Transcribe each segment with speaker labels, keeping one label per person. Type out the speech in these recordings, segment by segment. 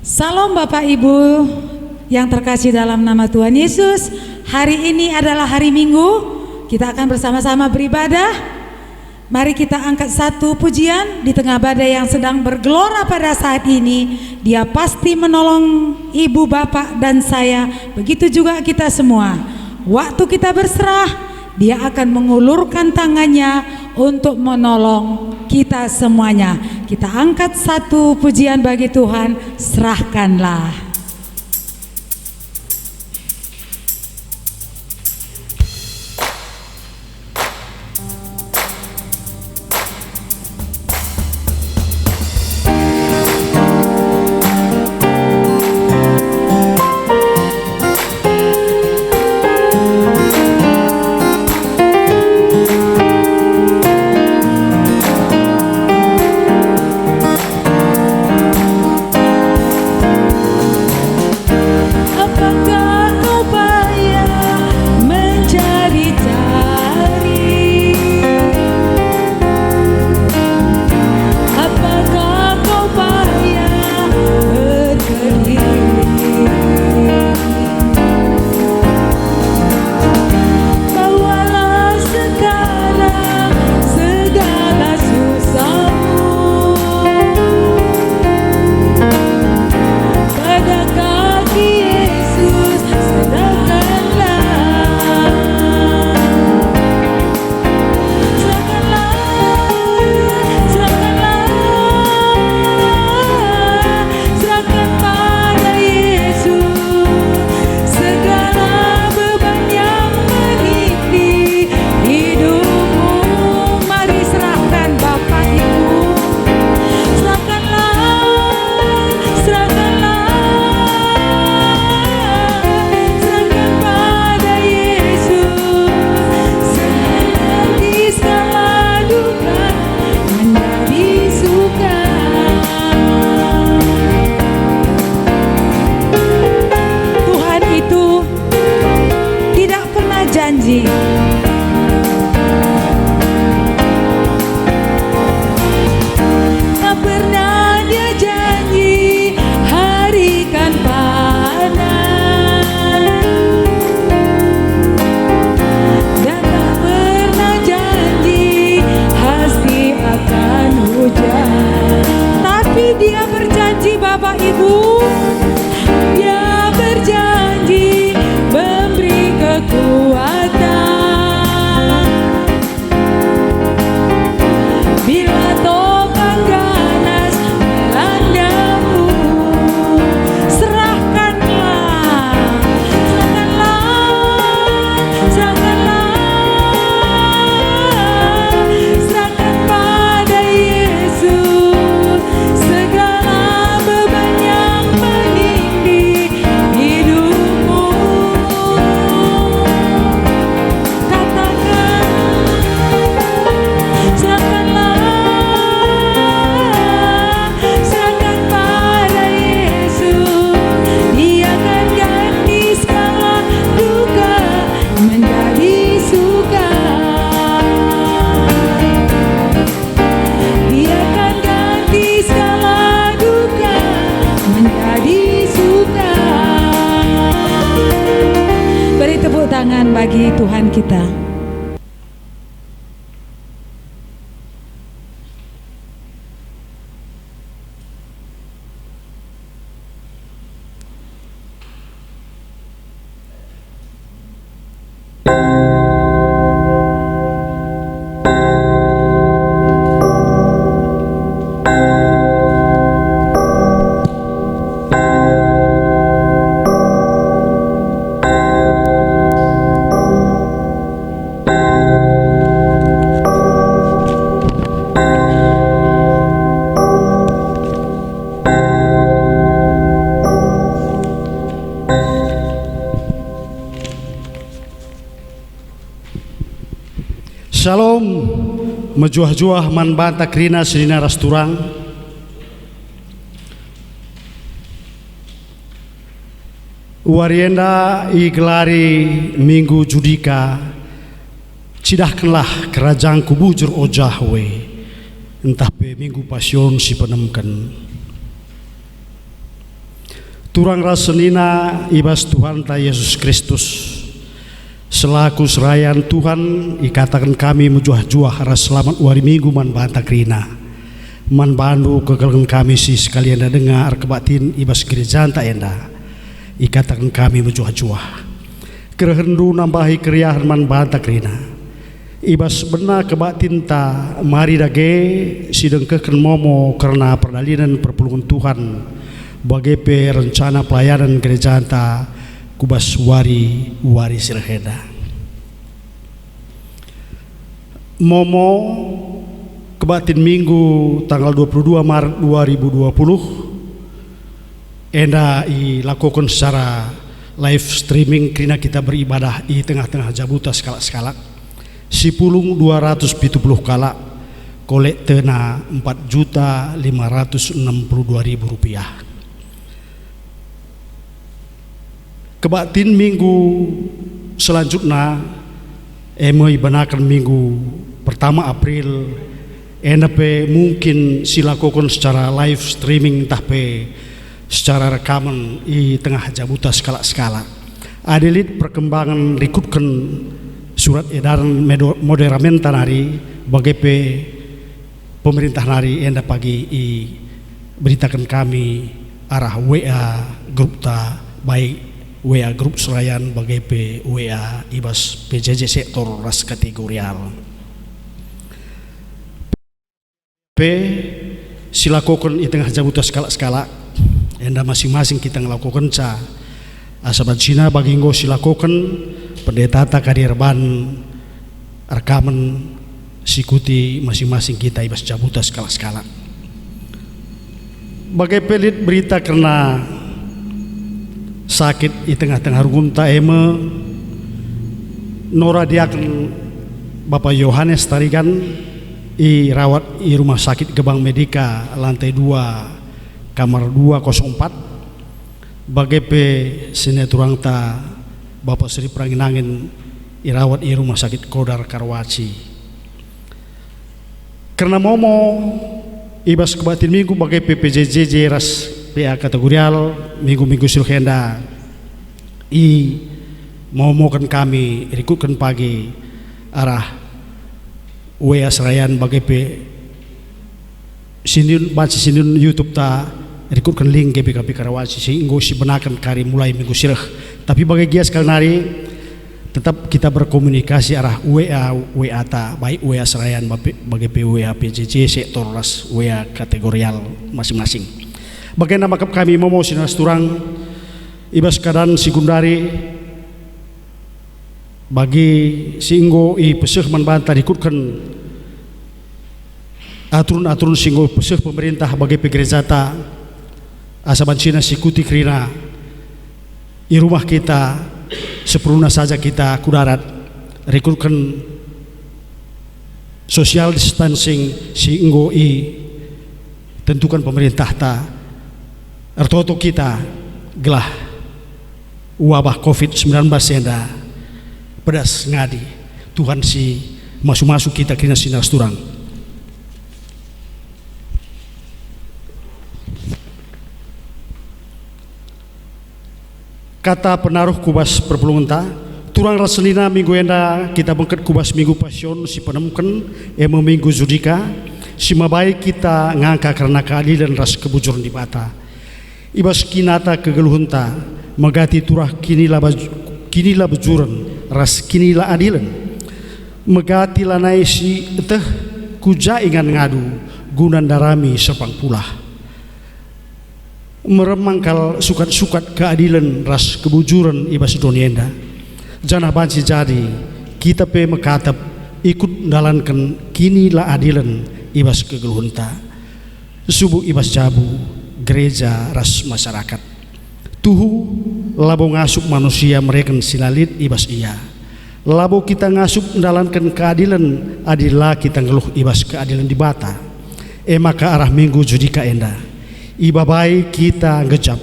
Speaker 1: Salam Bapak Ibu yang terkasih dalam nama Tuhan Yesus. Hari ini adalah hari Minggu. Kita akan bersama-sama beribadah. Mari kita angkat satu pujian di tengah badai yang sedang bergelora pada saat ini. Dia pasti menolong ibu, bapak, dan saya. Begitu juga kita semua. Waktu kita berserah, Dia akan mengulurkan tangannya untuk menolong kita semuanya. Kita angkat satu pujian bagi Tuhan, serahkanlah. Bagi Tuhan kita.
Speaker 2: Shalom, mejuah-juah man banta krina sedina rasturang. Warienda iglari minggu judika, cidahkanlah kerajaan kubujur ojahwe, entah pe minggu pasion si penemkan. Turang rasenina ibas Tuhan ta Yesus Kristus selaku serayan Tuhan ikatakan kami menjuah-juah ras selamat wari minggu man banta krina man bandu kegeleng kami si sekalian anda dengar kebatin ibas gereja ta enda ikatakan kami menjuah-juah kerendu nambahi keriahan man banta krina ibas benar kebatin ta mari dage sideng keken momo karena perdalinan perpulungan Tuhan bagi rencana pelayanan gereja anta kubas wari silheda momo kebatin minggu tanggal 22 Maret 2020 enda dilakukan secara live streaming karena kita beribadah di tengah-tengah jabuta skala-skala si pulung 270 kala kolek tena 4.562.000 rupiah. Kebatin minggu selanjutnya ibanakan minggu pertama April NP mungkin silakukan secara live streaming tapi secara rekaman di tengah jabuta skala-skala adilit perkembangan rikutkan surat edaran moderamenta nari bagi pemerintah nari enda pagi beritakan kami arah WA grup ta baik WA grup serayan bagi WA ibas PJJ sektor ras kategorial silakukan di tengah jabuta skala-skala enda masing-masing kita ngelakukan ca asaban Cina bagi ngo silakukan pendeta ta kadirban rekaman sikuti masing-masing kita ibas jabuta skala-skala bagai pelit berita karena sakit di tengah-tengah runta Nora diakan Bapak Yohanes Tarigan rawat di rumah sakit Gebang Medika lantai 2 kamar 204 bagai sineturang ta Bapak Sri Pranginangin rawat di rumah sakit Kodar Karwaci karena momo ibas kebatin minggu bagai PPJJ ras PA kategorial minggu-minggu silhenda momokan kami rikutkan pagi arah WA serayan bagi sindun YouTube ta rikutkan link GPKP Karawaci sehingga si benakan kari mulai minggu sirah tapi bagi gia sekali nari tetap kita berkomunikasi arah WA ta baik WA serayan bagi WA PJJ sektor ras WA kategorial masing-masing. Bagaimana makap kami mau sinas turang ibas keadaan sekundari bagi singgo peseh manbanta dikutkan aturan-aturan singgo peseh pemerintah bagi pegerejata asaban Cina sikuti krina di rumah kita seperlunya saja kita kudarat rikutkan social distancing singgo tentukan pemerintah ta artoto kita gelah wabah COVID-19 enda pedas ngadi Tuhan si masuk-masuk kita kena sinar turang kata penaruh kubas perpulungan ta turang raselina minggu enda kita bengket kubas minggu pasion si penemukan minggu judika si mabai kita ngangka karena keadilan ras kebujuran di bata ibas kinata kegeluhunta megati turah kinilah bejuran ras kinilah adilan megati lanai si teh kuja ingan ngadu gunan darami sepang pulah meremangkal sukat-sukat keadilan ras kebujuran ibas donienda janah banci jadi kita pe mekatap ikut dalankan kinilah adilan ibas kegeluhunta subuh ibas jabu gereja ras masyarakat tuhu labo ngasup manusia mereka silalit ibas iya labo kita ngasup mendalankan keadilan adilah kita ngeluh ibas keadilan di bata maka arah minggu judika enda ibabai kita ngejap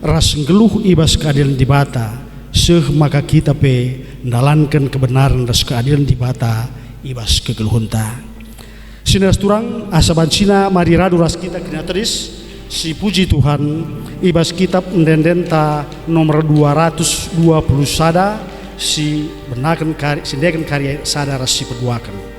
Speaker 2: ras ngeluh ibas keadilan di bata maka kita pe mendalankan kebenaran ras keadilan di bata ibas kegeluhunta sinas turang asaban Cina mari radu ras kita kena teris Si puji Tuhan, ibas kitab Ndendenta nomor 220 sada, si benakan karya sadara si perduakan.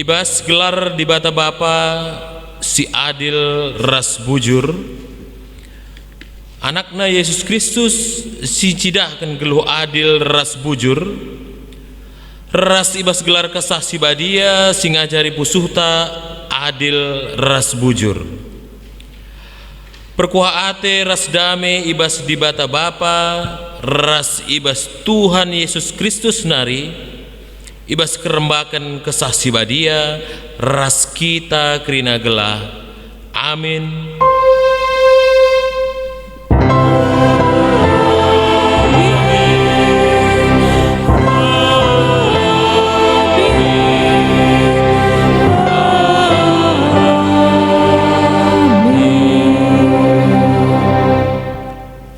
Speaker 3: Ibas gelar di bata Bapa si adil ras bujur, anakna Yesus Kristus si cidahkan geluh adil ras bujur, ras ibas gelar kesah si badia si ngajari pusuhta adil ras bujur. Perkuah ate ras dame ibas di bata Bapa, ras ibas Tuhan Yesus Kristus nari, ibas kerembakan kesah si badia, ras kita kerina gelah. Amin.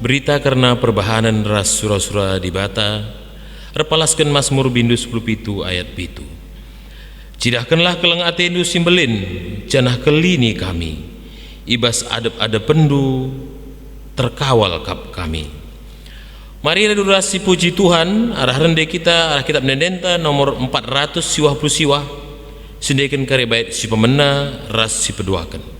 Speaker 3: Berita karena perbahanan ras sura-sura di bata, repalaskan Mazmur bindu 10 ayat 7. Cidahkanlah keleng atendu simbelin, janah kelini kami, ibas adep-adep pendu, terkawal kap kami. Mari durasi puji Tuhan, arah rende kita, arah kitab Ndendenta nomor 400 siwah plus siwah, sendekan karya bait si pemena, ras si peduakan.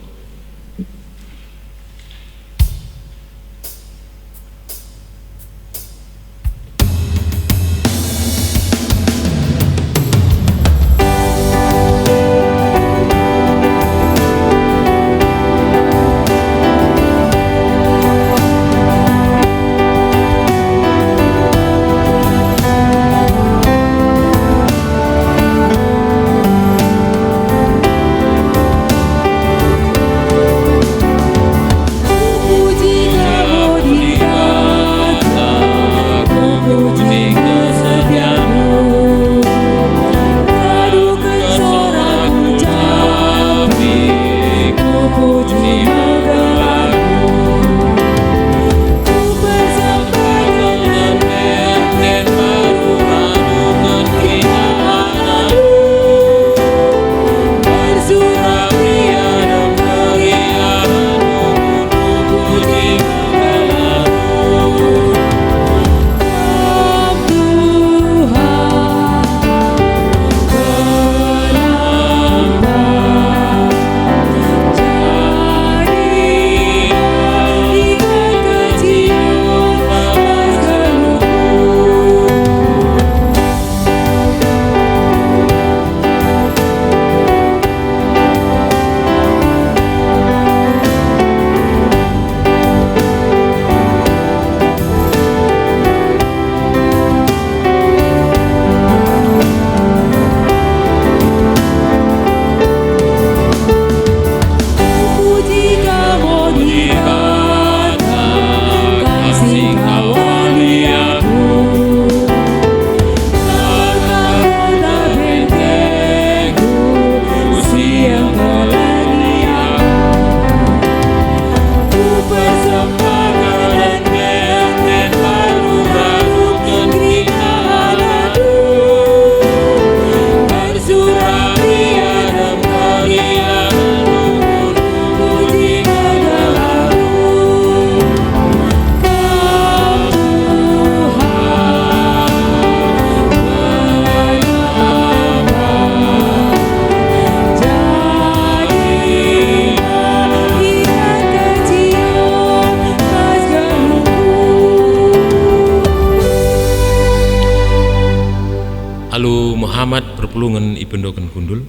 Speaker 3: Muhammad perpulungan ipendoken kundul.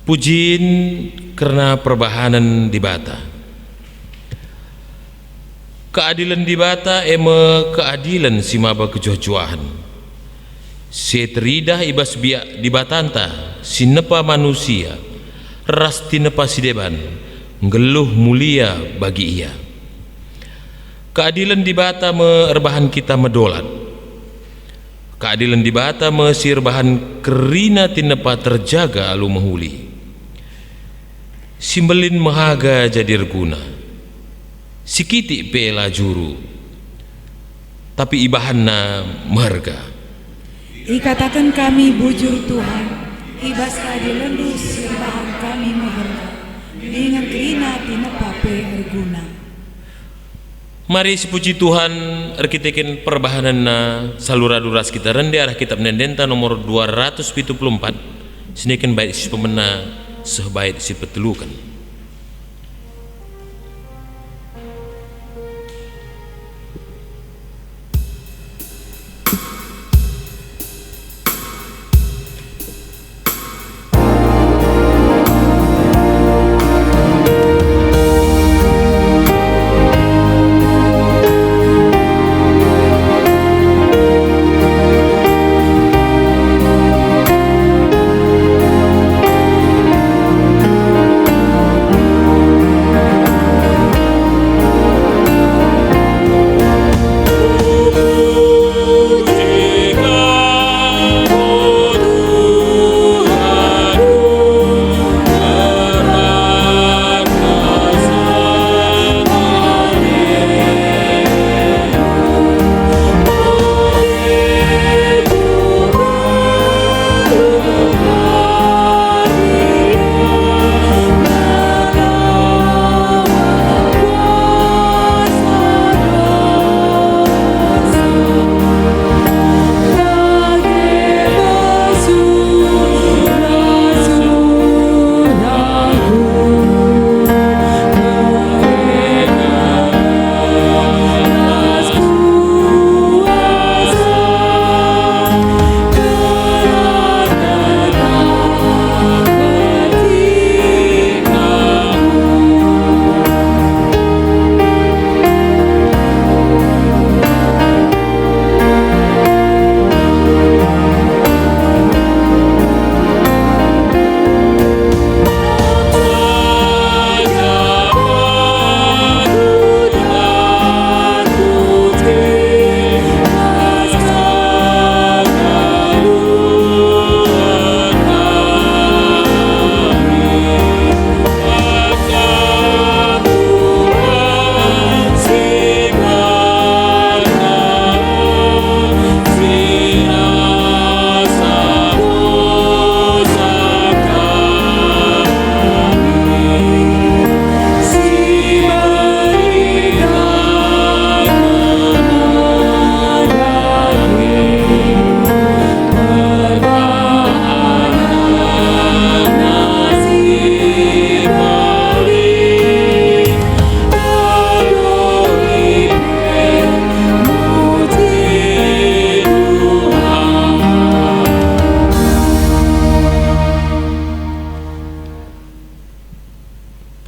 Speaker 3: Pujiin karena perbahanan di bata. Keadilan di bata eme keadilan simaba kejojoahan. Seteridah ibas biak di batanta sinepa manusia ras tinepa sideban ngeluh mulia bagi ia. Keadilan di bata merbahan kita medolat. Keadilan di bata mesirbahan kerina tinepa terjaga alu mahuli. Simbelin mahaga jadi guna. Sikiti pela juru. Tapi ibahanna marga.
Speaker 1: Ikatakan kami bujur Tuhan, ibas keadilan lu sirbahan kami maharga. Dengan kerina tinepa pe erguna.
Speaker 3: Mari sepuji Tuhan arkiteken perbahanan na salura duras kita rende arah kitab nendenta nomor 274 sinikan baik si pemena sebaik si petelukan.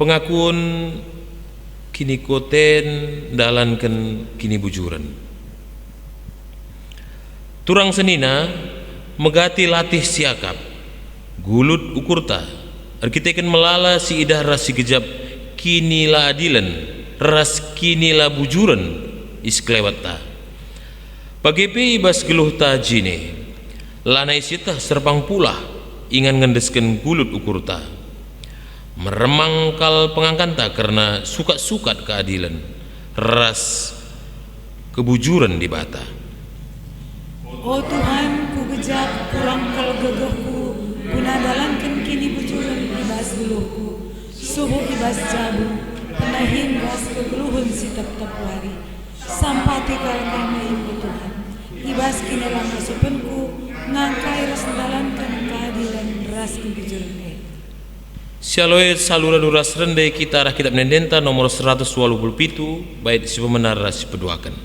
Speaker 3: Pengakuan kini koten dalankan kini bujuran. Turang senina megati latih siakap gulut ukurta arkiteken melala si idah ras si gejap kini la adilan ras kini la bujuran isklewata pagepe ibas geluh ta jine lanai sitah serpang pulah ingan ngendesken gulut ukurta meremangkal pengangkanta karena sukat-sukat keadilan ras kebujuran di bata.
Speaker 1: Oh Tuhan, ku gejap kurang kal gegehku guna dalankan kini bujuran ibas geluhku suhu ibas jabu penahin ras kegeluhun si tep-tep wari sampati kal kami Tuhan ibas kini lama supenku ngangkai ras dalankan keadilan ras kebujuran.
Speaker 3: Sialoe salura duras rende kita arah kitab nendenta nomor 127 bait si pemenar ras peduakan.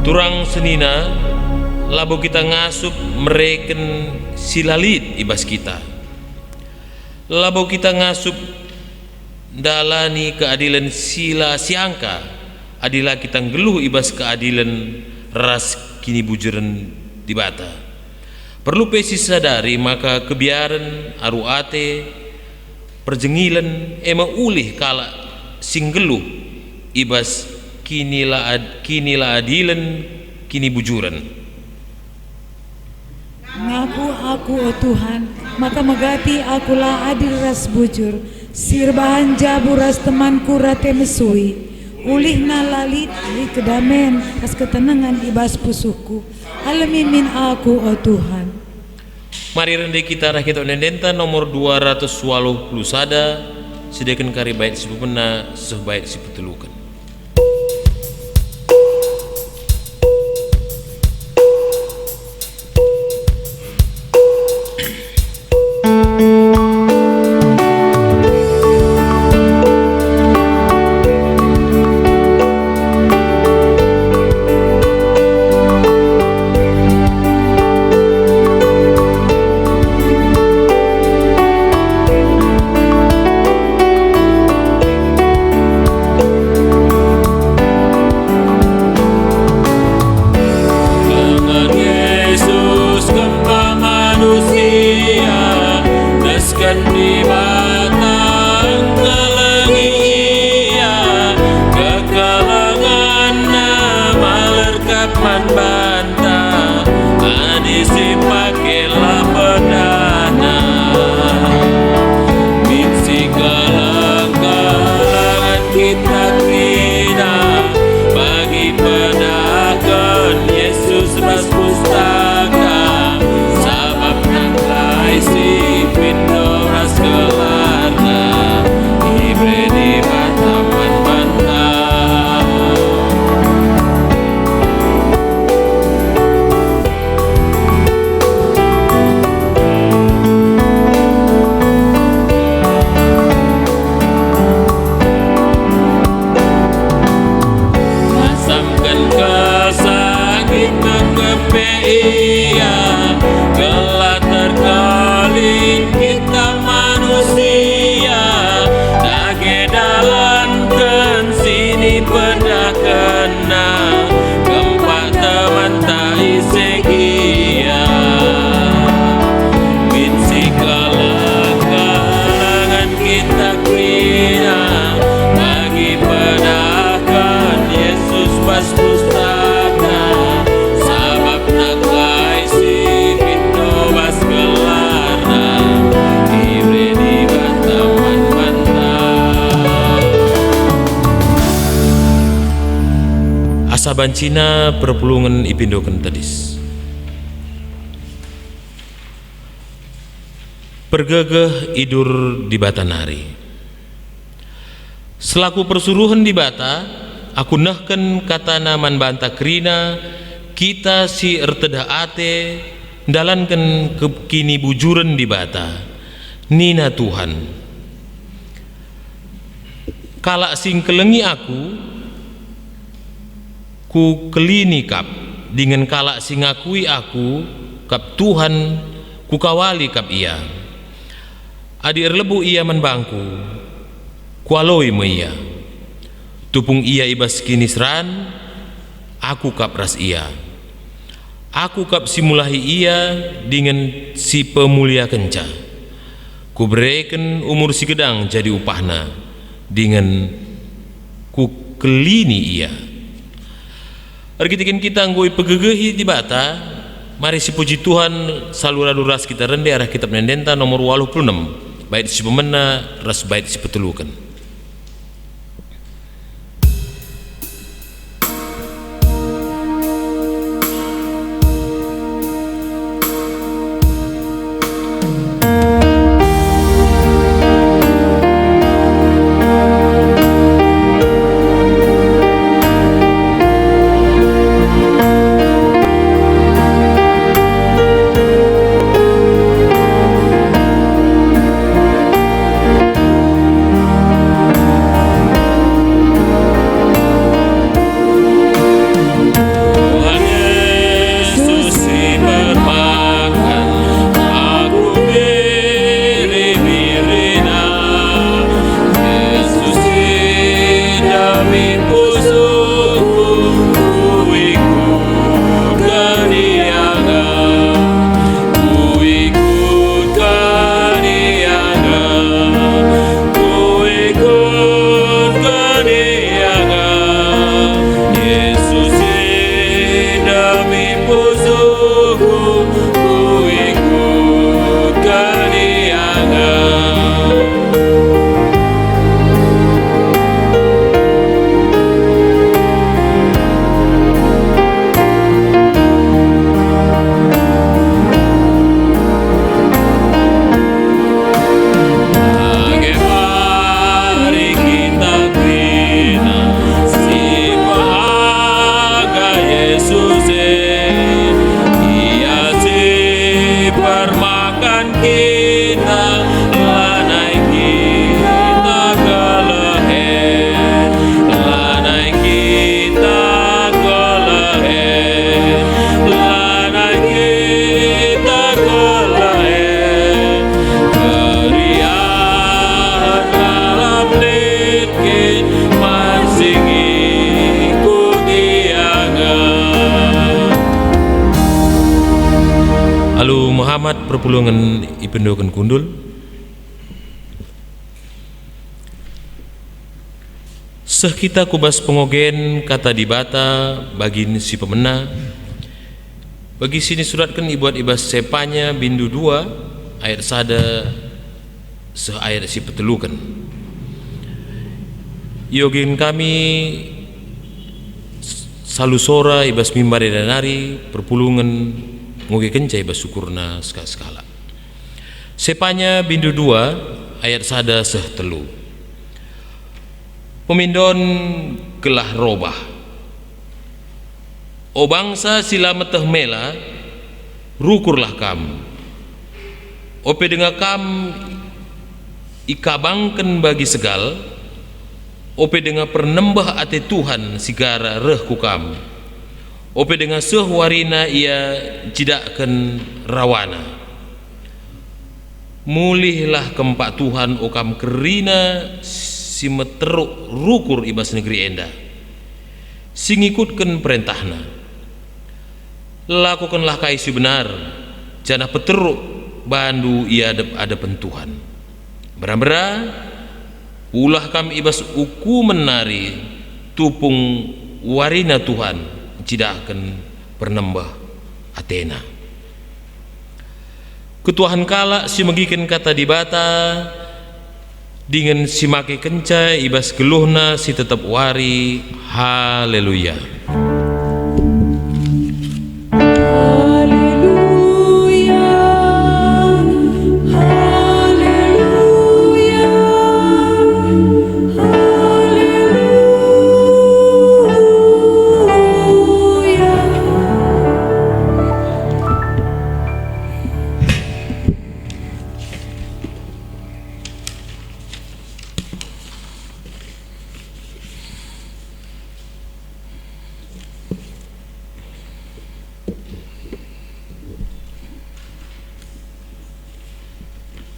Speaker 3: turang senina labo kita ngasup mereken silalit ibas kita, labo kita ngasup dalani keadilan sila siangka, adila kita ngeluh ibas keadilan ras kini bujuran di bata. Perlu pesi sadari maka kebiaran aruate perjengilan ema ulih kala singgeluh ibas kinilah adilan kini bujuran.
Speaker 1: Ngaku aku, oh Tuhan, maka megati akulah adil ras bujur, sirbahan jabu ras temanku rate mesui, ulih nalalit di kedamen ras ketenangan ibas pusuhku, alamimin aku, oh Tuhan.
Speaker 3: Mari rendah kita rakit onendenta nomor 280 sada, sediakan kari bait sibupena sebait siputelukan. Sabancina perpulungan ipindoken tadis. Pergegeh idur di bata nari. Selaku persuruhan di bata, aku nahken kata naman banta krina, kita si erteda ate, dalankan kini bujuran di bata. Nina Tuhan. Kala sing kelengi aku, ku kelini kap dengan kala sing ngakui aku kap Tuhan ku kawali kap ia adi erlebu ia menbangku kualoi me ia tupung ia ibas kini seran aku kap ras ia aku kap simulahi ia dengan si pemulia kenca ku berikan umur si gedang jadi upahna dengan ku kelini ia. Arkitikin kita nggoi pegegehi di bata, mari si puji Tuhan salura duras kita rende arah kitab nendenta nomor 86 bait si pemena ras bait si petelukan. kita, lanai kita ke leher, lanai kita ke leher, lanai kita ke leher. Keriahan alam dikit masih ikuti agak. Alu Muhammad perpulungan ipendokan kundul. Seh kita kubas pengogen kata dibata bagin si pemena. Bagi sini suratkan ibuat ibas sepanya bindu 2 ayat sada seh ayat si petelukan. Yogin kami salusora ibas mimbari danari perpulungan ngoge kencai ibas syukurna skala. Sepanya bindu 2 ayat sada seh telu. Pemindon gelah robah. O bangsa sila meteh mela, rukurlah kam. Ope denga kam ikabangken bagi segal. Ope denga pernembah ate Tuhan sigara reh kukam. Ope denga seh warina ia jidakken rawana. Mulihlah kempak Tuhan okam kerina si meteruk rukur ibas negeri enda. Si ngikutken perintahna. Lakukanlah kaisi benar, janah peteruk bandu ia adepan Tuhan. Bera-bera ulah kam ibas uku menari tupung warina Tuhan cidahken pernembah Athena. Ketuhan kala si megiken kata dibata dengan si make kenca ibas geluhna si tetap wari. Haleluya.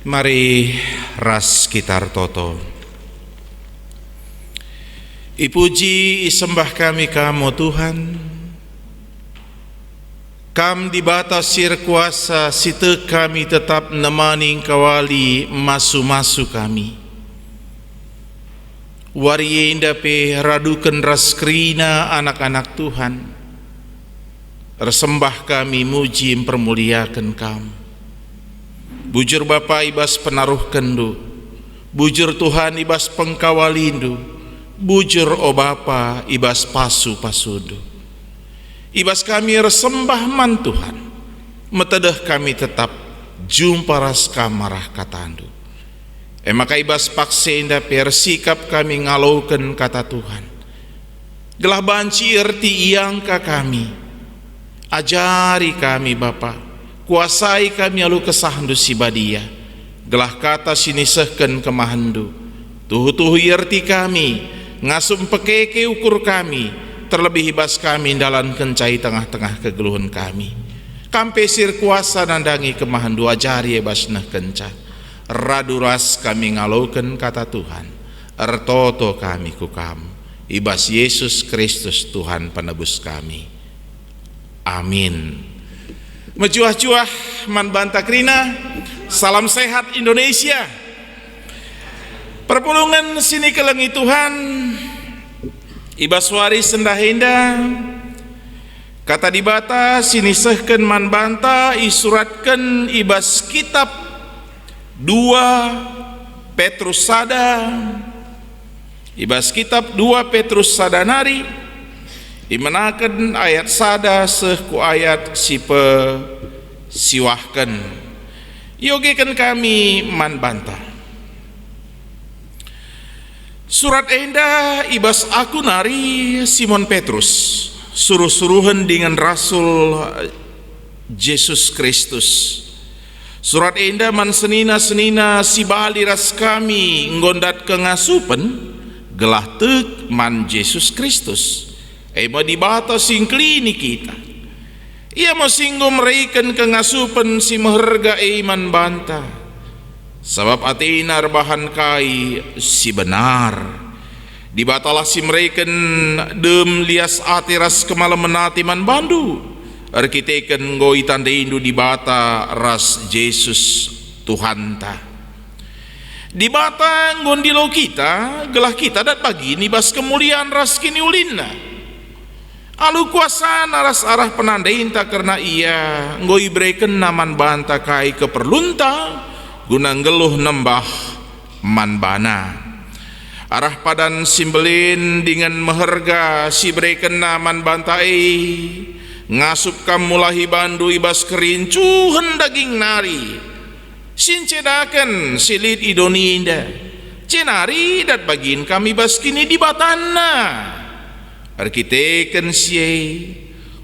Speaker 4: Mari ras kitar toto. Ipuji isembah kami kamu Tuhan. Kam di batas sir kuasa site kami tetap nemani kawali masu-masu kami. Wari indah pe radukan ras kerina anak-anak Tuhan. Resembah kami muji mempermuliakan kamu. Bujur Bapa ibas penaruh kendu, bujur Tuhan ibas pengkawalindu, bujur o Bapa ibas pasu-pasudu. Ibas kami resembah man Tuhan, metedeh kami tetap jumpa ras kamarah katandu. Maka ibas pakse indah persikap kami ngalaukan kata Tuhan. Gelah banci erti iangka kami, ajari kami Bapa. Kuasai kami alu kesahandu sibadia. Gelah kata sinisehken kemahandu. Tuhu-tuhu yerti kami. Ngasum pekeke ukur kami. Terlebih hibas kami dalam kencai tengah-tengah kegeluhan kami. Kampe sir kuasa nandangi kemahandu ajari ebas nah kenca. Raduras kami ngalaukan kata Tuhan. Ertoto kami kukam. Ibas Yesus Kristus Tuhan penebus kami. Amin. Mejuah-juah man banta krina. Salam sehat Indonesia. Perpulungan sini kelengi Tuhan. Ibas wari sendahenda. Kata dibata sini sehken man banta isuratkan ibas kitab 2 Petrus sada. Ibas kitab 2 Petrus sadanari. Imenakan ayat sada sehku ayat sipe siwahkan. Yogekan kami man banta. Surat enda ibas aku nari Simon Petrus. Suruh-suruhan dengan Rasul Yesus Kristus. Surat enda man senina si bali ras kami nggondat kengasupen gelah tek man Yesus Kristus. Ema di bata singklini kita. Ia masinggo meraikan kengasupen si meherga iman banta. Sebab atina rebahan kai si benar. Dibatalah si meraikan dem lias atiras kemalam menati man bandu. Arkiteken ngoi tanda indu dibata ras Yesus Tuhanta. Dibata ngondilo kita, gelah kita dat pagi nibas kemuliaan ras kini ulinna. Alu kuasa naras arah penandainta karena ia ngoi breken naman banta kai keperlunta guna ngeluh nembah man bana. Arah padan simbelin dengan meherga si breken naman bantai ngasup kam mulahi bandu ibas kerincuhan daging nari sincedaken silit idoninda cenari dat bagin kami bas kini di batanna arkiteken siye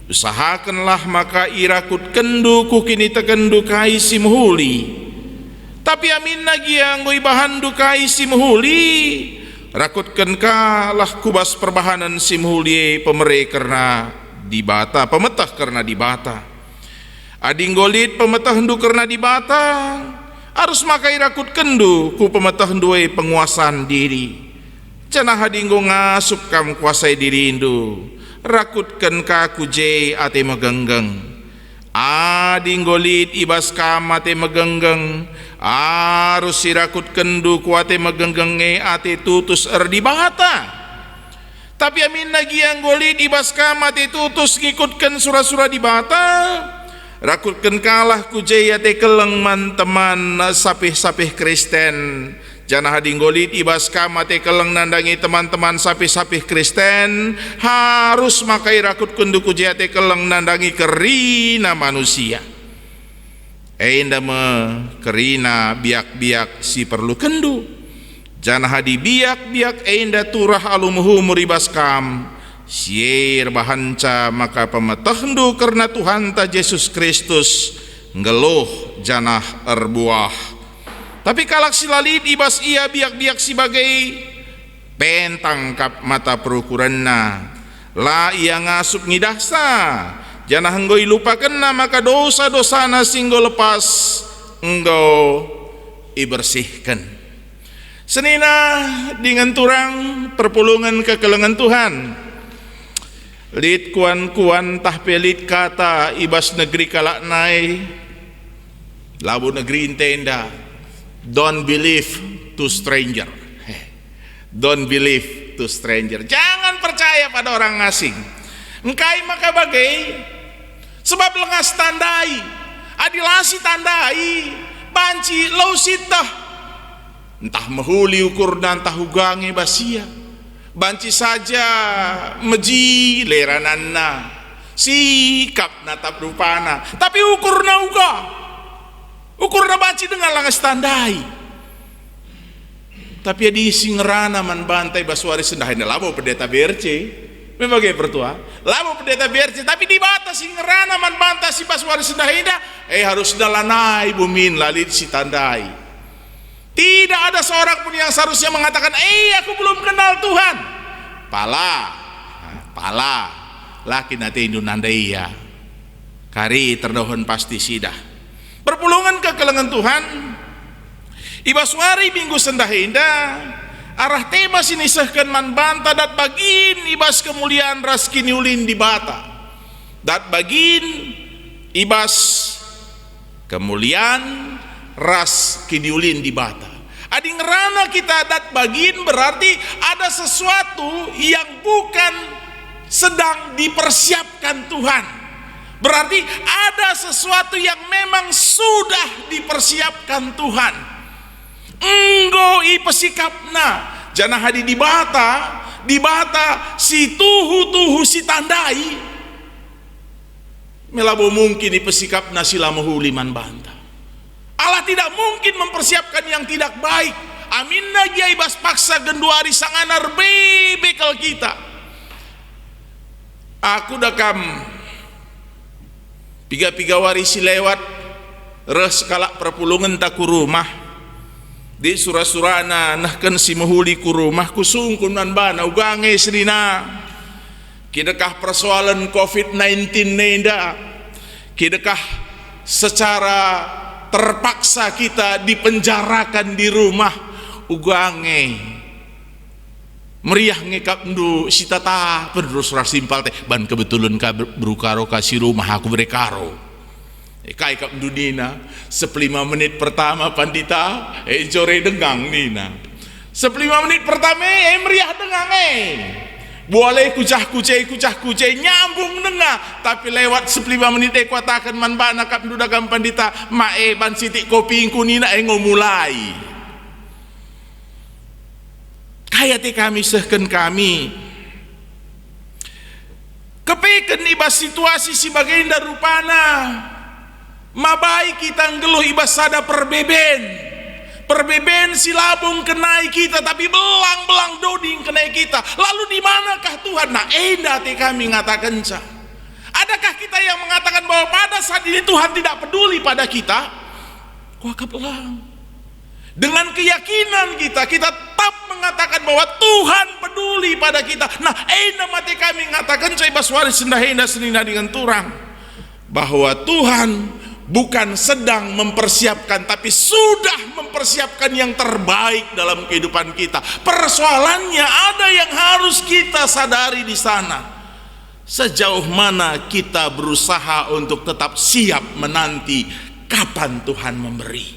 Speaker 4: usahakanlah maka irakut kendu ku kini tekendu kai si muhuli tapi amin lagi yang goi bahan dukai si muhuli rakutkan kalah kubas perbahanan si muhuli pemere karena dibata pemetah karena dibata ading golit pemetah hendu karena dibata harus makai rakut kendu ku pemetah henduai penguasaan diri cenah adinggo ngasup kam kuasai diri indu rakutkan kaku je ate megenggeng ading golit ibas kam ate megenggeng harus sirakut kendu kuate megenggenge ate tutus dibata. Tapi amin lagi yang golit ibas kam ate tutus ngikutkan surah-surah dibata. Rakutkan kalah kujay ate keleng man teman sapih-sapih Kristen. Janah hading golit ibas kam ate keleng nandangi teman-teman sapih-sapih Kristen. Harus makai rakut kendu kujay ate keleng nandangi kerina manusia. Enda me kerina biak-biak si perlu kendu janah hadi biak-biak enda turah alumuhu muribas kam sier bahanca maka pemetahdu karena Tuhan ta Yesus Kristus ngeluh janah erbuah tapi kalak silalit ibas ia biak-biak sebagai pentangkap mata perukuranna la ia ngasup ngidahsa janah enggoi lupakan maka dosa-dosa singgo lepas engkau ibersihkan senina dengan turang perpulungan kekelengan Tuhan lit kuan-kuan tah pelit kata ibas negeri kalak nai labu negeri intenda don't believe to stranger don't believe to stranger jangan percaya pada orang asing engkai maka bagai sebab lengas tandai adilasi tandai banci lau sitah entah mehuli ukur dan tahu gange basia banci saja meji lerananna sikap natap rupana tapi ukurna uga ukurna banci dengan lengas tandai tapi adi singerana man bantai baswari sendahin labo pendeta BRC membagai pertua lama pendeta BRC tapi di batas singerana man bantah si paswari sendahinda harus dalanai bumin lalit si tandai tidak ada seorang pun yang seharusnya mengatakan aku belum kenal Tuhan pala laki nate indu nandai ya kari terdohon pasti sidah perpulungan kekelengan Tuhan ibaswari minggu sendahinda arah tema sinisahkan man banta dat bagin ibas kemuliaan ras kini ulin di bata dat bagin ibas kemuliaan ras kini ulin di bata ading rana kita dat bagin berarti ada sesuatu yang bukan sedang dipersiapkan Tuhan berarti ada sesuatu yang memang sudah dipersiapkan Tuhan enggo ipesikapna janah hadi dibata si tuhu si tandai melabo mungkin ipesikapna sila muhuliman banta Allah tidak mungkin mempersiapkan yang tidak baik aminna jai bas paksa genduari sanganar bekal kita aku dakam piga-piga warisi lewat res kalak perpulungan tak ku rumah di surah-surana nahkan si mahuli ku rumah kusungkun man bana ugange serina kidakah persoalan COVID-19 nenda kidakah secara terpaksa kita dipenjarakan di rumah ugange meriah ngekap ndu sitata pedro surah simpal teh ban kebetulan ka berukaro kasih rumah aku berekaro kai kap ndu nina 15 menit pertama pandita jore dengang nina 15 menit pertama meriah dengang boleh kucah kucai nyambung dengah tapi lewat 15 menit katakan man bana kap ndu dagam pandita mae ban sitik kopi kunina ngomulai kaya te kami sehken kami kepeken ibas situasi si bagenda rupana mabai kita ngeluh ibas sada perbeben silabung kenai kita tapi belang doding kenai kita lalu di manakah Tuhan? Nah endah te kami ngatakan ca adakah kita yang mengatakan bahwa pada saat ini Tuhan tidak peduli pada kita? Kuakap belang dengan keyakinan kita tetap mengatakan bahwa Tuhan peduli pada kita. Nah endah mati kami ngatakan ca ibas waris sendah endah senina dengan turang bahwa Tuhan bukan sedang mempersiapkan tapi sudah mempersiapkan yang terbaik dalam kehidupan kita. Persoalannya ada yang harus kita sadari di sana. Sejauh mana kita berusaha untuk tetap siap menanti kapan Tuhan memberi.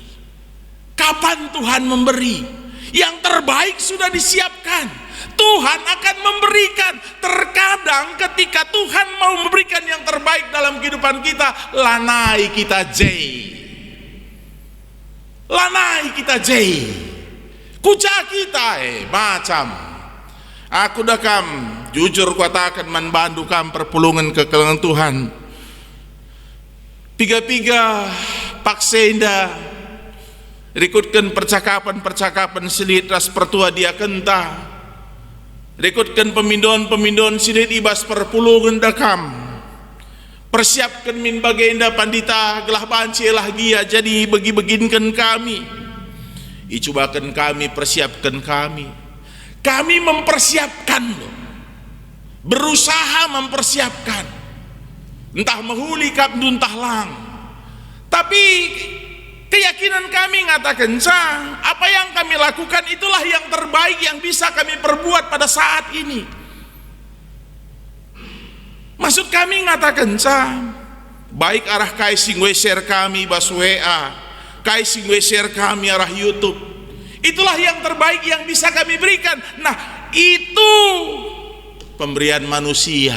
Speaker 4: Kapan Tuhan memberi? Yang terbaik sudah disiapkan. Tuhan akan memberikan. Terkadang ketika Tuhan mau memberikan yang terbaik dalam kehidupan kita, lanai kita kucak kita macam aku dah kam jujur katakan man bandu kam perpulungan kekelangan Tuhan piga-piga paksenda rikutkan percakapan silit ras pertua dia kenta rekutkan pemindon silit ibas perpulungan dakam persiapkan min bagenda pandita gelah banci lah gia jadi bagi-baginkan kami icubakan kami persiapkan kami mempersiapkan loh berusaha mempersiapkan entah mahuli kapdu entah lang tapi keyakinan kami ngatakan apa yang kami lakukan itulah yang terbaik yang bisa kami perbuat pada saat ini. Maksud kami ngatakan baik arah kaising share kami bas WA, kaising share kami arah YouTube. Itulah yang terbaik yang bisa kami berikan. Nah, itu pemberian manusia.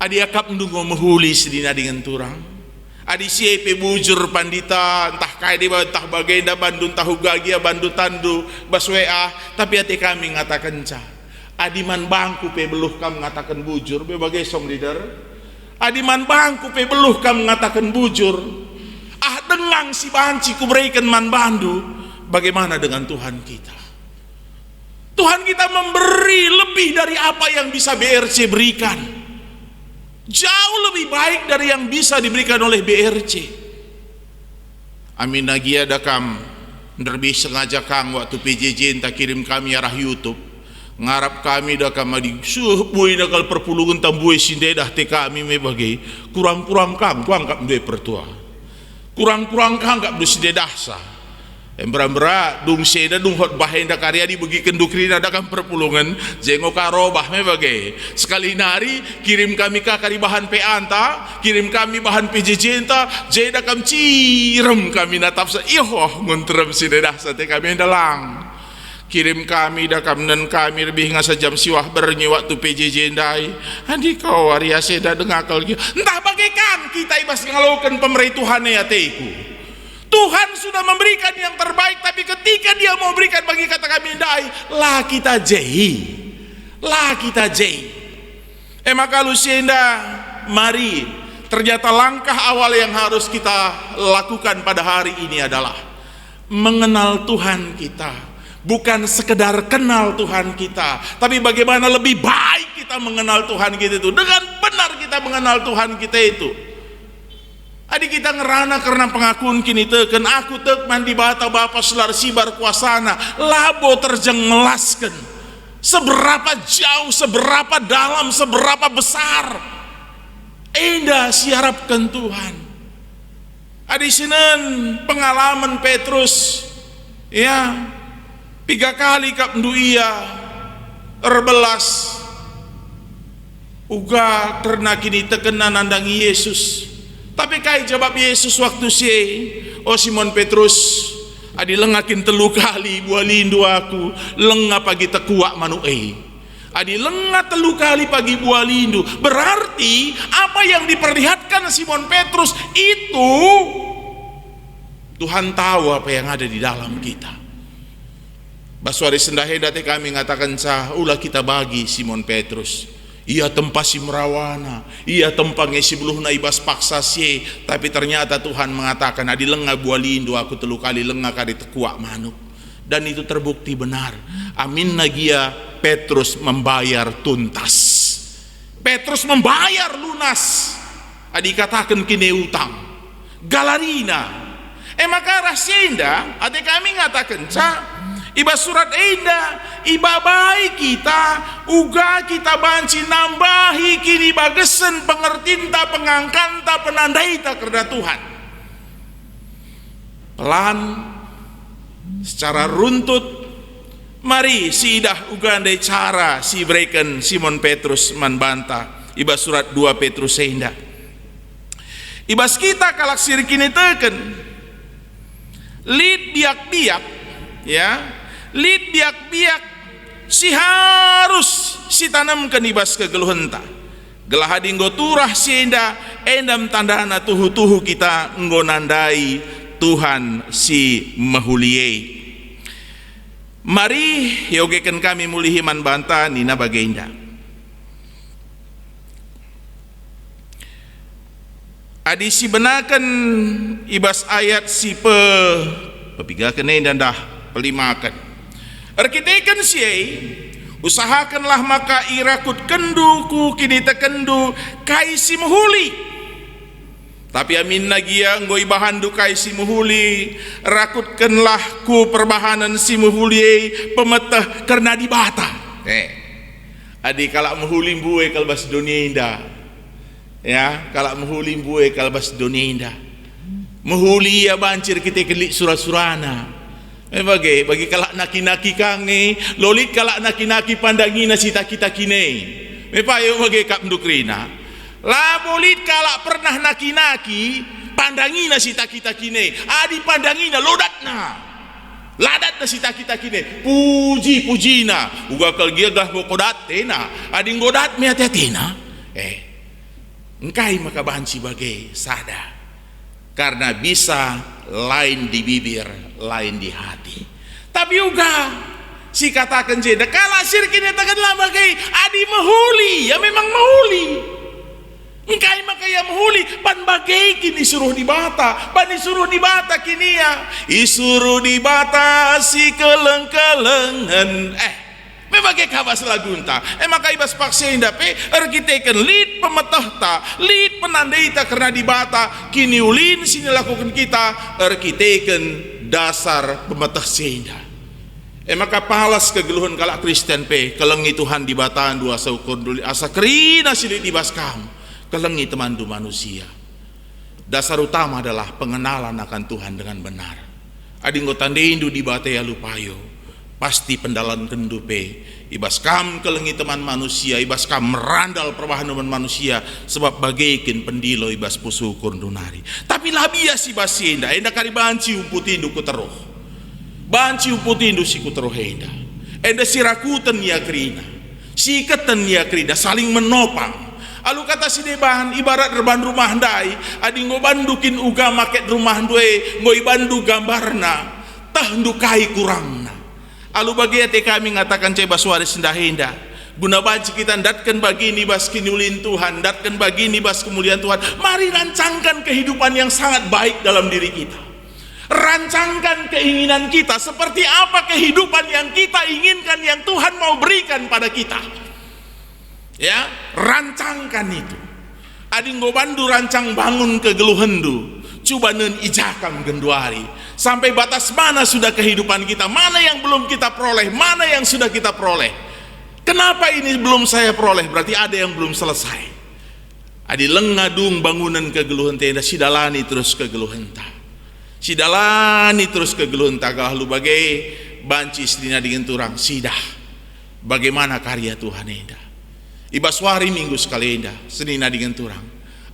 Speaker 4: Adiakap ndungo mahuli sedina dengan turang. Adi siepe bujur pandita entah kaya di entah bagenda bandun tahu gagia bandu tandu bas WA tapi hati kami ngatakan adiman bangku pe beluh kam ngatakan bujur be bagai song leader adiman bangku pe beluh kam ngatakan bujur dengang si banci ku berikan man bandu. Bagaimana dengan Tuhan kita? Tuhan kita memberi lebih dari apa yang bisa BRC berikan. Jauh lebih baik dari yang bisa diberikan oleh BRC. Amin nagia dakam nerbi sengaja kang waktu PJJ entah kirim kami arah YouTube ngarap kami dakam adi subuh dakal perpulungan tambue sindedah te kami me bagai kurang-kurang kang kuang kap de pertua kurang-kurang kang kap de sindedah sa embra-embra dung seda dung hot bahenda karya di bagi kendukrina dakam perpulungan jengok karobah me bagai sekali nari kirim kami ka kari bahan pe anta kirim kami bahan PJJ enta jeda kam cirem kami natap sa ihoh nguntrem sindedah sa te kami dalang kirim kami dakam dan kami lebih ngasa jam siwah bernyi waktu PJJ ndai andi kau waria seda dengakal entah bagaikan kita ibas ngalakukan pemerintahan ya teiku. Tuhan sudah memberikan yang terbaik tapi ketika dia mau berikan bagi kata kami ndai lah kita jei maka Lucinda mari ternyata langkah awal yang harus kita lakukan pada hari ini adalah mengenal Tuhan kita. Bukan sekedar kenal Tuhan kita, tapi bagaimana lebih baik kita mengenal Tuhan kita itu. Dengan benar kita mengenal Tuhan kita itu. Adi kita ngerana karena pengakuan kini teken aku tek mandi bata bapa selar sibar kuasana labo terjeng melasken. Seberapa jauh, seberapa dalam, seberapa besar endah siharapkan Tuhan. Adi sinen pengalaman Petrus ya 3 kali kap ia erbelas uga karena kini tekena nandangi Yesus. Tapi kai jawab Yesus waktu si Simon Petrus adi lengakin 3 kali bualindu aku lengah pagi tekuak manuei. Adi lengah 3 kali pagi bualindu. Berarti apa yang diperlihatkan Simon Petrus itu Tuhan tahu apa yang ada di dalam kita. Baswari sendahe date kami ngatakan sah ulah kita bagi Simon Petrus. Ia tempat si merawana, ia tempat ngesi beluhna ibas paksa si, tapi ternyata Tuhan mengatakan adi lengah bualindu aku 3 kali lengah kali tekuak manuk. Dan itu terbukti benar. Amin nagia Petrus membayar tuntas. Petrus membayar lunas. Adi katakan kini utang. Galarina. Maka rasyenda ade kami ngatakan sa iba surat enda iba baik kita uga kita banci nambahi kini bagesen pengertinta pengangkanta penandaita kerda Tuhan pelan secara runtut mari sidah uga andai cara si breken Simon Petrus manbanta iba surat 2 Petrus enda ibas kita kalak sirkini teken lid biak-biak ya lid biak-biak si harus si tanamkan ibas kegeluhenta gelah adinggo turah si endam tandana tuhu-tuhu kita nggonandai Tuhan si mahuliei. Mari yogeken kami mulihiman banta nina bagenda adi si benakan ibas ayat si pepigakan dan dah pelimakan arkitekan siai usahakanlah maka irakut kendu ku kini tekendu kai si muhuli tapi amin nagia ngoi bahandu kai si muhuli rakutkanlah ku perbahanan si muhuli pemetah karena dibata adi kalak muhuli buwe kalbas dunia indah ya kalau muhulim buwe kalbas dunia indah muhuli ya bancir kita kelik surat-surana bagi kalak naki-naki kange lolit kalak naki-naki pandangina sita kita kine mepayo bagi kap dukrina la bolit kalak pernah naki-naki pandangina sita kita kine adi pandangina lodatna ladatna sita kita kine puji-pujina uga kalgia gah bokodat tena adi ngodat me hati-hatina engkai maka banci bagai sada karena bisa lain di bibir lain di hati tapi juga si katakan jeda kala sirkin katakanlah bagai adi mahuli ya memang mahuli engkai maka ya mahuli pan bagai kini suruh dibata pan disuruh dibata kini ya isuruh dibata si keleng-kelengan membagai kabas lagunta maka ibas paksa indape erkiteken lid pemetahta lid penandaita karena dibata kini ulin sini lakukan kita erkiteken dasar pemetah seinda maka palas kegeluhan kalak Kristen kelengi Tuhan dibataan dua saukur duli asa kerina silit ibas kam kelengi temandu manusia dasar utama adalah pengenalan akan Tuhan dengan benar adinggo tandeindu dibata ya lupayo pasti pendalan kendupe ibas kam kelengi teman manusia ibas kam merandal perbahanan manusia sebab bagaikan pendilo ibas pusu kundunari tapi labia si basinda enda kari banci umputindu kuteroh banci umputindu si kuteroh enda sirakutan ya krina sikatan ya krina saling menopang alu kata si debahan ibarat reban rumah ndai adi ngobandukin uga maket rumah ndue ngoibandu gambarna tah ndukai kurangna alu bagi hati kami ngatakan ceba suara sendahinda guna banci kita datkan bagi ini bas kinulin Tuhan datkan bagi ini bas kemuliaan Tuhan mari rancangkan kehidupan yang sangat baik dalam diri kita rancangkan keinginan kita seperti apa kehidupan yang kita inginkan yang Tuhan mau berikan pada kita ya rancangkan itu Adinggo bandu rancang bangun kegeluhendu, coba nen ijakam genduari. Sampai batas mana sudah kehidupan kita, mana yang belum kita peroleh, mana yang sudah kita peroleh. Kenapa ini belum saya peroleh? Berarti ada yang belum selesai. Adi lengadung bangunan kegeluhan tenda, sidalani terus kegeluhan ta. Sidalani terus kegeluhan ta, kalau bagai banci istrina dengan turang sidah. Bagaimana karya Tuhan enda. Ibaswari minggu sekali enda, senina dengan turang.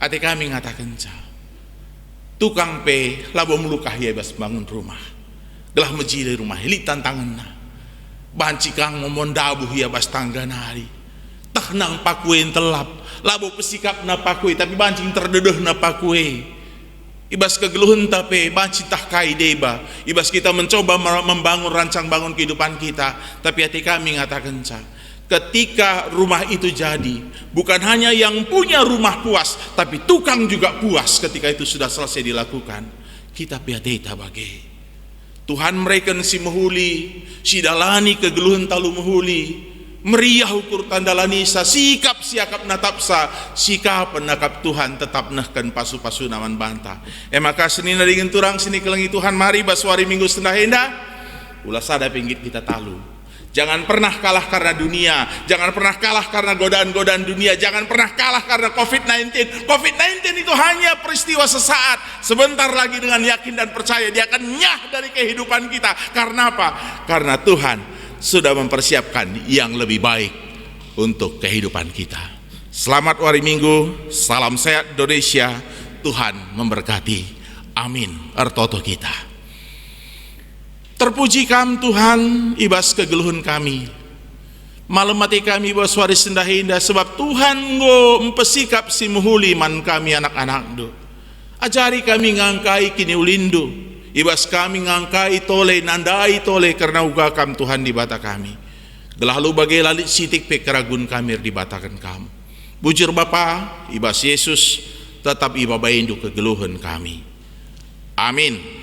Speaker 4: Ate kami ngatakan tukang pe labo melukah ya ibas bangun rumah. Gelah mejili rumah, hili tantangan na. Banci kang memondabuh ya bas tangga nari. Tak nang pakue telap, labo pesikap na pakue, tapi bancing terdedeh na pakue. Ibas kegeluhan tapi banci tak kai deba. Ibas kita mencoba membangun rancang bangun kehidupan kita, tapi hati kami ngatakan ketika rumah itu jadi, bukan hanya yang punya rumah puas, tapi tukang juga puas ketika itu sudah selesai dilakukan. Kita piadeta bagai Tuhan mereka si mehuli, si dalani kegeluhan talu mehuli, meriah ukur tandalani sa sikap siakap natapsa, sikap nakap Tuhan tetap nahkan pasu-pasu naman banta. Maka senina dengan turang sini kelengi Tuhan, mari baswari minggu setengah henda, ulah sada pinggit kita talu. Jangan pernah kalah karena dunia, jangan pernah kalah karena godaan-godaan dunia, jangan pernah kalah karena COVID-19. COVID-19 itu hanya peristiwa sesaat. Sebentar lagi dengan yakin dan percaya dia akan nyah dari kehidupan kita. Karena apa? Karena Tuhan sudah mempersiapkan yang lebih baik untuk kehidupan kita. Selamat hari Minggu, salam sehat Indonesia, Tuhan memberkati. Amin. Ertoto kita. Terpuji kam Tuhan ibas kegeluhan kami. Malam mati kami ibas waris sendahinda, sebab Tuhan ngo mempesikap si muhuli man kami anak-anak do. Ajari kami ngangkai kini ulindu. Ibas kami ngangkai tole, nandai tole karena uga kam Tuhan di bata kami. Gelalu bagai lalit sitik pe keragun kami di batakan kamu. Bujur Bapa, ibas Yesus tetap iba baindu kegeluhan kami. Amin.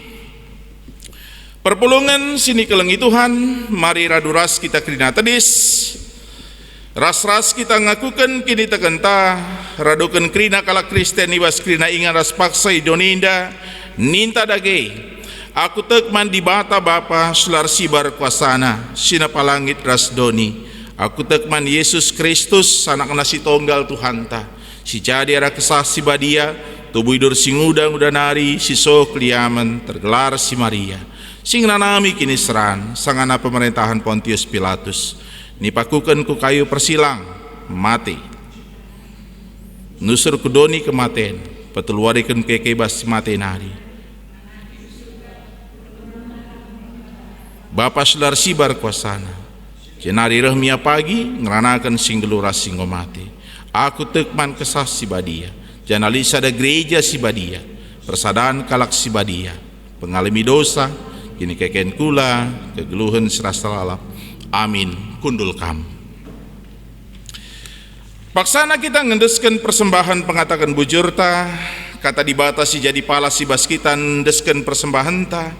Speaker 4: Perpulungan sini kelengi Tuhan, mari raduras kita kerina tadis. Ras-ras kita ngakukan kini tekenta, radukan kerina kala Kristen ibas kerina ingat ras paksa idoninda, ninta dage. Aku tekman di bata Bapa sular sibar kuasana, sina palangit ras doni. Aku tekman Yesus Kristus, anak nasi tonggal Tuhan ta. Si jadi ara kesah si badia, tubuh idur sing udang udanari, si sok liaman tergelar si Maria. Sing nanami kini seran, sangana pemerintahan Pontius Pilatus. Nipakukan ku kayu persilang, mati. Nusur kudoni kematen, petuluarikan kekebas mati nari. Bapa selar sibar kuasana, jenari rehmia pagi, ngeranakan sing gelura singgo mati. Aku tekman kesah si badia, janalisa ada gereja si badia, persadaan kalak si badia, pengalami dosa, kini keken kula kegeluhan serasa lalap. Amin. Kundul kam. Paksana kita ngendeskan persembahan pengatakan bujurta, kata dibatasi jadi pala si bas kita ngendeskan persembahan ta.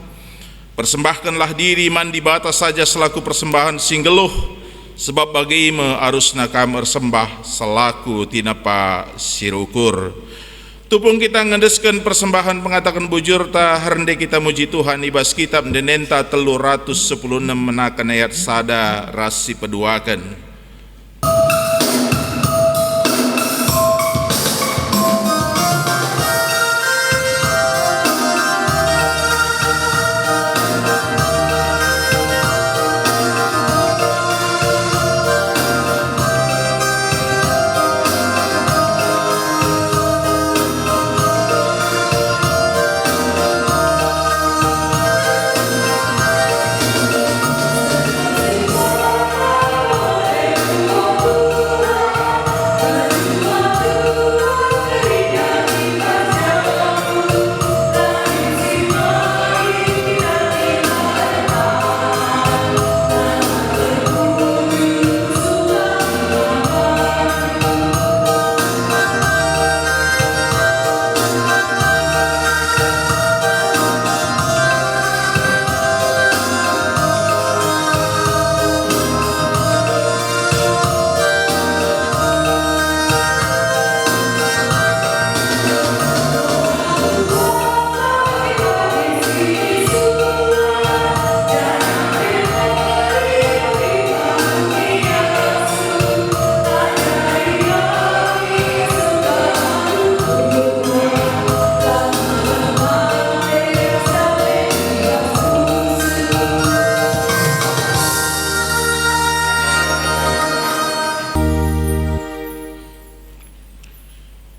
Speaker 4: Persembahkanlah diri man dibatas saja selaku persembahan singgeluh, sebab bagaimana arusna kam ersembah selaku tinapa sirukur. Tupung kita ngedeskan persembahan pengatakan bujur ta herende kita muji Tuhan ibas kitab denenta 316 menakan ayat sada rasi peduakan.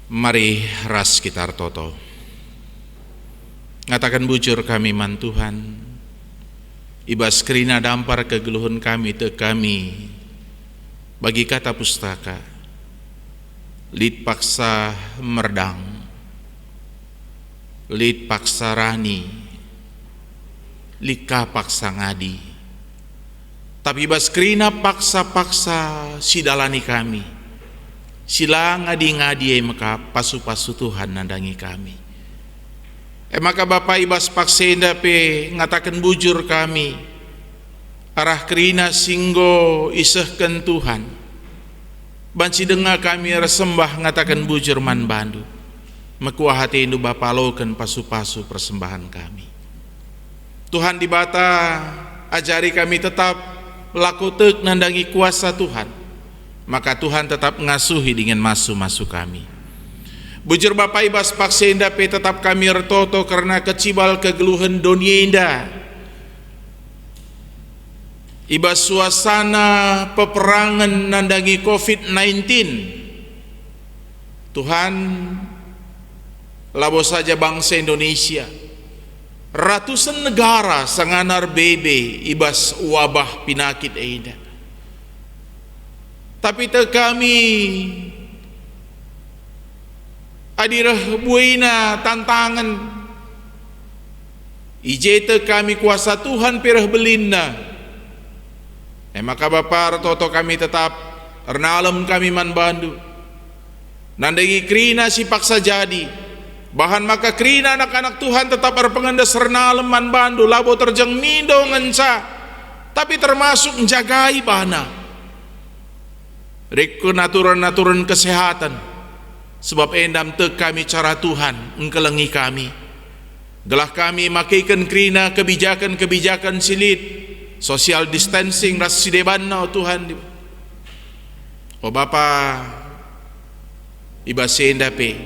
Speaker 4: Mari ras kita toto. Ngatakan bujur kami man Tuhan, ibas kerina dampar kegeluhun kami te kami bagi kata pustaka lid paksa merdang, lid paksa rani, lika paksa ngadi, tapi ibas kerina paksa-paksa sidalani kami, sila ngadi-ngadi maka pasu-pasu Tuhan nandangi kami. Maka Bapak ibas paksenda pe ngatakan bujur kami arah kerina singgo isehken Tuhan. Banci dengar kami resembah ngatakan bujur man bandu. Mekuah hati indu Bapa loken pasu-pasu persembahan kami. Tuhan di bata ajari kami tetap laku tek nandangi kuasa Tuhan. Maka Tuhan tetap ngasuhi dengan masu-masu kami. Bujur Bapak ibas paksenda pe tetap kami retoto karena kecibal kegeluhan donienda. Ibas suasana peperangan nandangi COVID-19. Tuhan, labo saja bangsa Indonesia, ratusan negara sanganar bebe ibas wabah pinakit eida. Tapi te kami adirah buina tantangan ijete kami kuasa Tuhan pirah belinda. Maka Bapak toto kami tetap ernalem kami man bandu nandangi krina si paksa jadi bahan maka krina anak-anak Tuhan tetap berpengendes ernalem man bandu labo terjeng mindo ngenca tapi termasuk menjagai bana rek naturan kesehatan sebab endam te kami cara Tuhan engkelengi kami gelah kami makaikan krina kebijakan silit social distancing ras sidebanna Tuhan. Oh Bapa ibasenda pe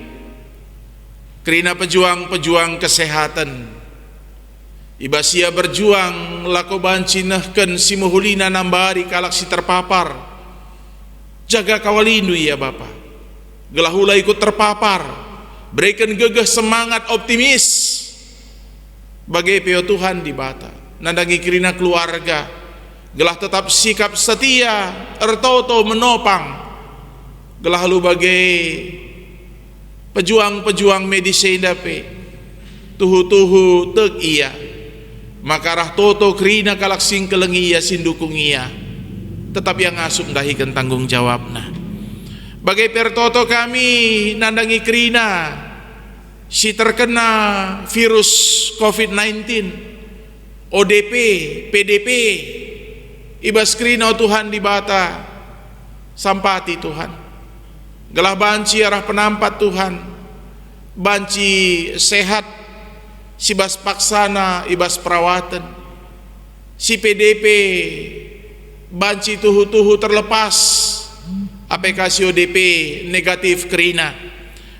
Speaker 4: krina pejuang kesehatan ibasia berjuang lako bancinahken si muhulina nambari kalak si terpapar jaga kawalindu ya Bapa gelahula ikut terpapar berikan gegeh semangat optimis bagi peo Tuhan di bata nandangi kirina keluarga gelah tetap sikap setia ertoto menopang gelah lu bagai pejuang medis sedape tuhu tek iya maka rah toto kirina kalak sing kelengi iya sindukung iya tetap yang asup dahikan tanggung jawabna bagai pertoto kami nandangi kirina si terkena virus COVID-19 ODP, PDP, ibas krina Tuhan di bata sampati Tuhan. Gelah banci arah penampat Tuhan, banci sehat, si bas paksana, ibas perawatan, si PDP, banci tuhu terlepas, aplikasi ODP negatif krina.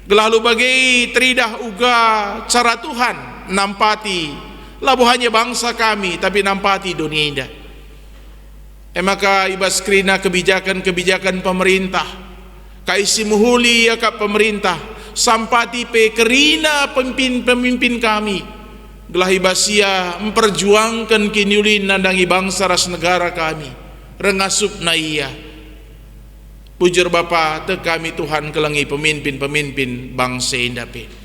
Speaker 4: Gelah lu bagai teridah uga cara Tuhan nampati. Labu hanya bangsa kami tapi nampati dunia indah. Maka ibas krina kebijakan pemerintah kaisi muhuli ya kap pemerintah sampati pe kerina pemimpin kami gelah ibasia memperjuangkan kiniulin nandangi bangsa ras negara kami rengasup na iya bujur Bapa te kami Tuhan kelengi pemimpin bangsa indah pe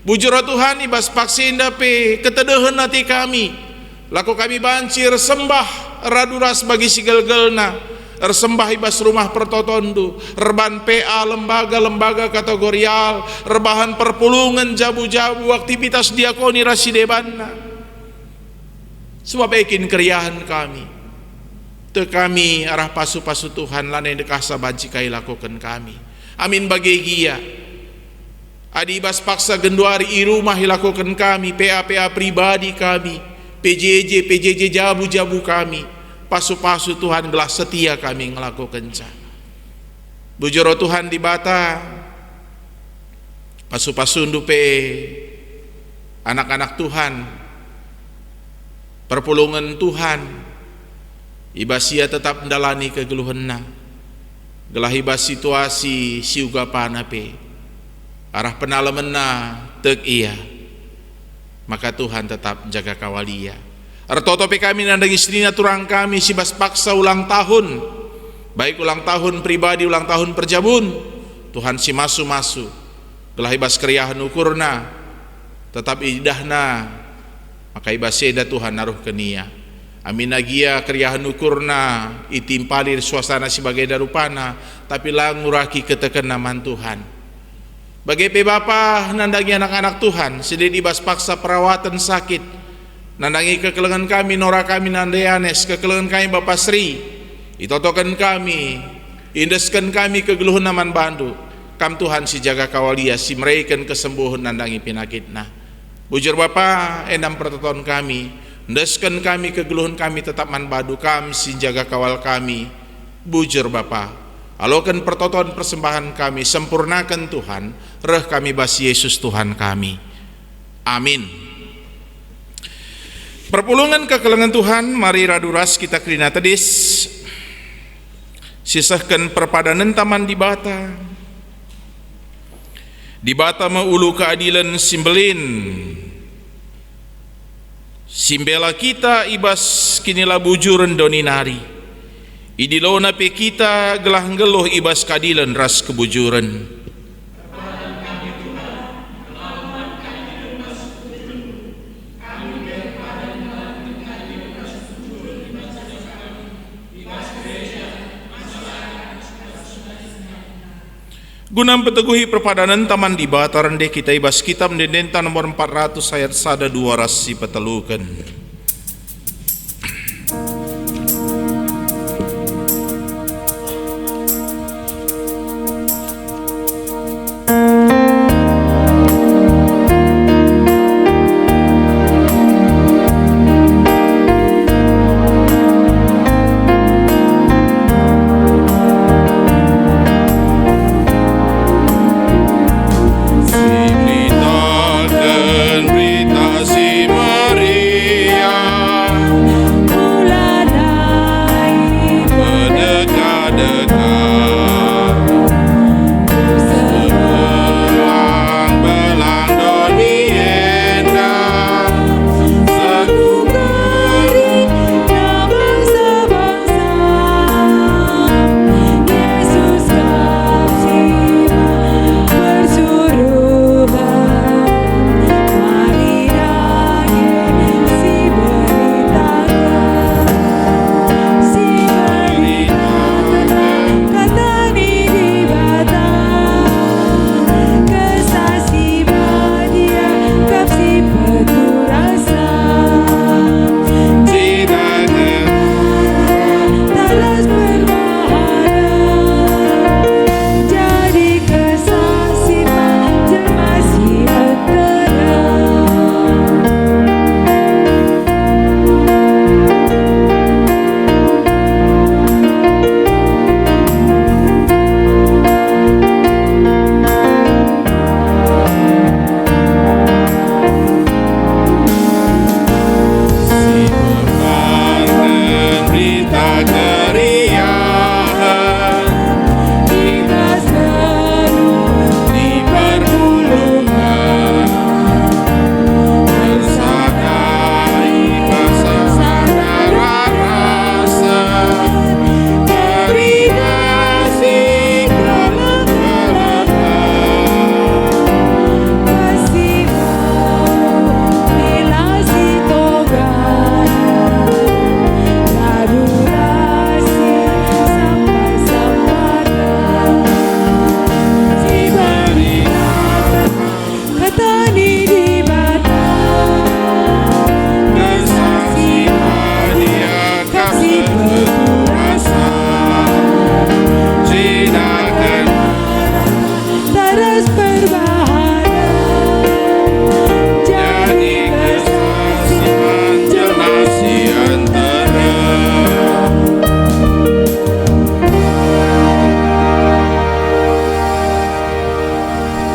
Speaker 4: bujur Tuhan ibas paksenda pe ketedehan hati kami laku kami bancir sembah raduras bagi sigelgelna sembah ibas rumah pertotondu reban PA lembaga kategorial rebahan perpulungan jabu-jabu aktivitas diakoni rasidebanna sebab ekin keriahan kami te kami arah pasu-pasu Tuhan lanai dekasa banci kai lakukan kami amin bagi gia adibas paksa genduari i rumah dilakukan kami, PA pribadi kami, PJJ jabu-jabu kami, pasu-pasu Tuhan gelah setia kami ngelakukan ca. Bujur Tuhan di bata, pasu-pasu pe anak-anak Tuhan, perpulungan Tuhan, ibasia tetap mendalani kegeluhanna, gelah ibas situasi siuga panape. arah penalamanna tek iya, maka Tuhan tetap jaga kawalia. Artotopi kami nandang istrina turang kami sibas paksa ulang tahun, baik ulang tahun pribadi, ulang tahun perjabun, Tuhan si masu gelah ibas keriahan ukurna tetap idahna, maka ibas seda Tuhan naruh kenia. Amin nagia keriahan ukurna itimpalir suasana sebagai darupana, tapi languraki ketekenaman Tuhan. Bagi Bapa nandangi anak-anak Tuhan sedih ibas paksa perawatan sakit, nandangi kekelengan kami nora kami nandayanes, kekelengan kami Bapak Sri, itotokan kami, indeskan kami kegeluhun naman bandu, kam Tuhan si jaga kawalia, si meraikan kesembuhan nandangi pinakitna. Bujur Bapa endam pertoton kami, indeskan kami kegeluhun kami tetap man badu, kam si jaga kawal kami. Bujur Bapa, alokan pertoton persembahan kami, sempurnakan Tuhan, reh kami bas Yesus Tuhan kami. Amin. Perpulungan kekelengan Tuhan, mari raduras kita kerina tedis, sisahkan perpadanan taman di bata meulu keadilan simbelin, simbela kita ibas kinilah bujuran doninari, idilona pe kita gelah geluh ibas keadilan ras kebujuran. Guna peteguhi perpadanan taman di bata rende kita ibas kitab mendenta nomor 400 ayat 1 2 rasi petelukan.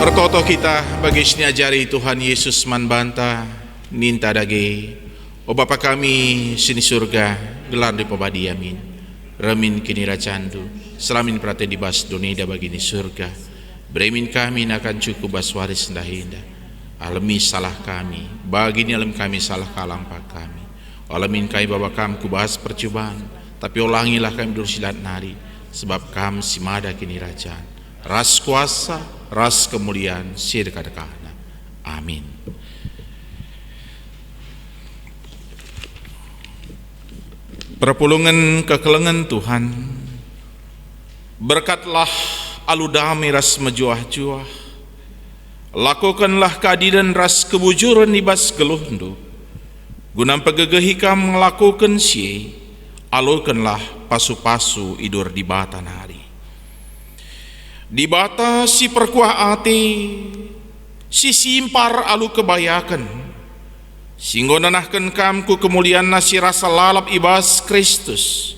Speaker 4: Pertoto kita bagi sini ajari Tuhan Yesus man banta ninta dage. O Bapa kami sini surga gelar di pabadi amin. Ramin kini racandu selamin prate di bas doneda bagi ni surga. Beremin kami akan cukup baswaris indah. Alami salah kami, bagi ni alam kami salah kalampak kami. Alamin kami bapa kami kubahas percobaan, tapi ulangilah kami dursilat nari, sebab kami simada kini rajaan. Ras kuasa, ras kemuliaan, sirkadakana. Amin. Perpulungan kekelengan Tuhan, berkatlah aludami ras mejuah-juah, lakukanlah keadilan ras kebujuran ibas gelundu, guna pegegehi kam melakukan sie, alukanlah pasu-pasu idur di batan hari. Di bata si perkuah ati, si simpar alu kebayakan, singgo nanahkan kam ku kemuliaan nasi rasa lalap ibas Kristus,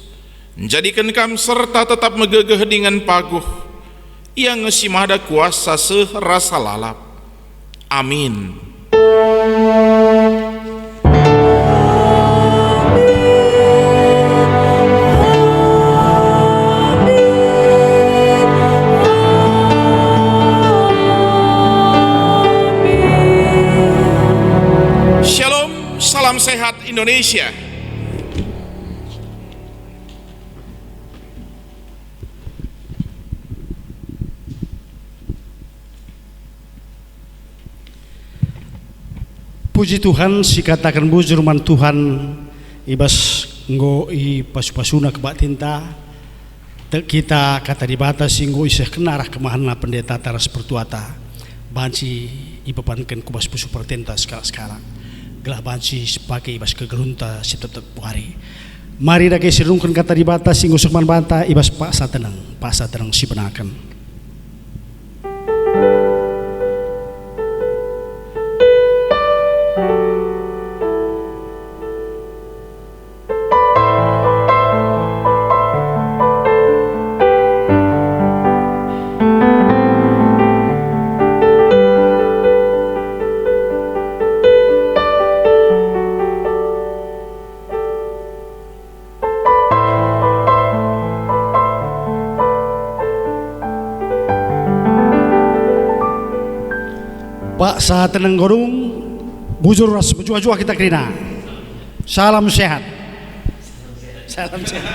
Speaker 4: menjadikan kam serta tetap megegeh dengan paguh, yang ngesimada kuasa serasa lalap. Amin. Shalom, salam sehat Indonesia.
Speaker 2: Puji Tuhan, si katakan bujur man Tuhan ibas nggo i pasu-pasuna kebak tinta kita kata di batas singgo iseh kenarah kemahanna pendeta taras pertuata banci ibebankan kubas pusu pertenta sekarang gelah banci sebagai ibas kegelunta si tetep hari. Mari dake sirungkan kata di batas singgo sukman banta ibas pak satenang si benakan. Pak saat tenang gorung bujur ras berjuah-juah kita kerina. Salam sehat. Salam sehat.